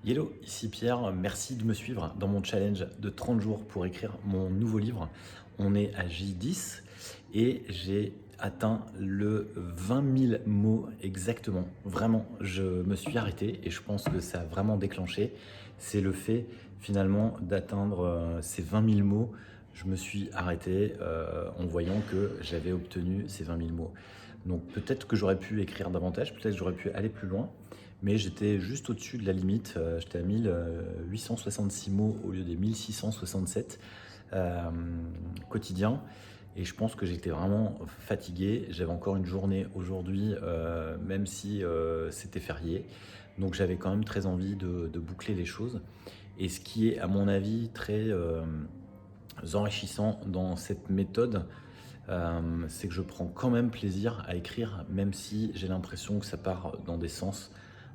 Hello, ici Pierre, merci de me suivre dans mon challenge de 30 jours pour écrire mon nouveau livre. On est à J10 et j'ai atteint le 20 000 mots exactement. Vraiment, je me suis arrêté et je pense que ça a vraiment déclenché. C'est le fait finalement d'atteindre ces 20 000 mots. Je me suis arrêté en voyant que j'avais obtenu ces 20 000 mots. Donc peut-être que j'aurais pu écrire davantage, peut-être que j'aurais pu aller plus loin, mais j'étais juste au-dessus de la limite. J'étais à 1866 mots au lieu des 1667 quotidiens. Et je pense que j'étais vraiment fatigué. J'avais encore une journée aujourd'hui, même si c'était férié. Donc j'avais quand même très envie de boucler les choses. Et ce qui est, à mon avis, très enrichissant dans cette méthode, c'est que je prends quand même plaisir à écrire, même si j'ai l'impression que ça part dans des sens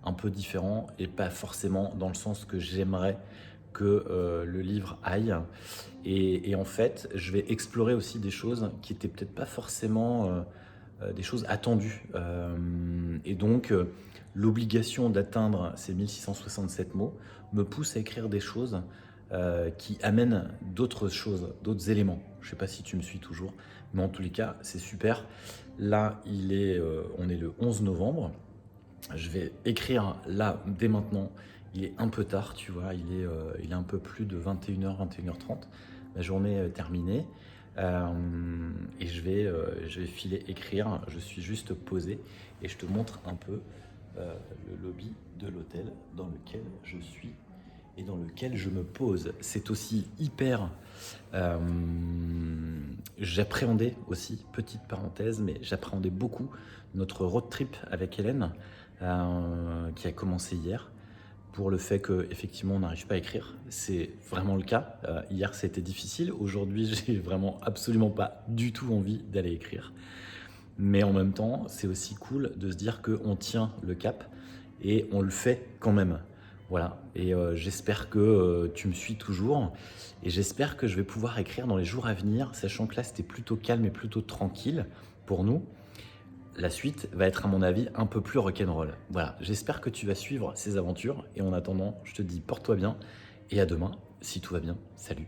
un peu différents et pas forcément dans le sens que j'aimerais que le livre aille. Et en fait, je vais explorer aussi des choses qui étaient peut-être pas forcément des choses attendues. Et donc, l'obligation d'atteindre ces 1667 mots me pousse à écrire des choses qui amènent d'autres choses, d'autres éléments. Je sais pas si tu me suis toujours, mais en tous les cas, c'est super. Là, on est le 11 novembre. Je vais écrire là, dès maintenant. Il est un peu tard, tu vois, il est un peu plus de 21h, 21h30. Ma journée est terminée. Et je vais filer écrire. Je suis juste posé et je te montre un peu le lobby de l'hôtel dans lequel je suis et dans lequel je me pose. C'est aussi hyper... j'appréhendais aussi, petite parenthèse, mais j'appréhendais beaucoup notre road trip avec Hélène, qui a commencé hier, pour le fait qu'effectivement on n'arrive pas à écrire. C'est vraiment le cas. Hier c'était difficile, aujourd'hui j'ai vraiment absolument pas du tout envie d'aller écrire. Mais en même temps, c'est aussi cool de se dire qu'on tient le cap et on le fait quand même. Voilà, et j'espère que tu me suis toujours et j'espère que je vais pouvoir écrire dans les jours à venir, sachant que là c'était plutôt calme et plutôt tranquille pour nous. La suite va être à mon avis un peu plus rock'n'roll. Voilà, j'espère que tu vas suivre ces aventures et en attendant, je te dis porte-toi bien et à demain si tout va bien. Salut.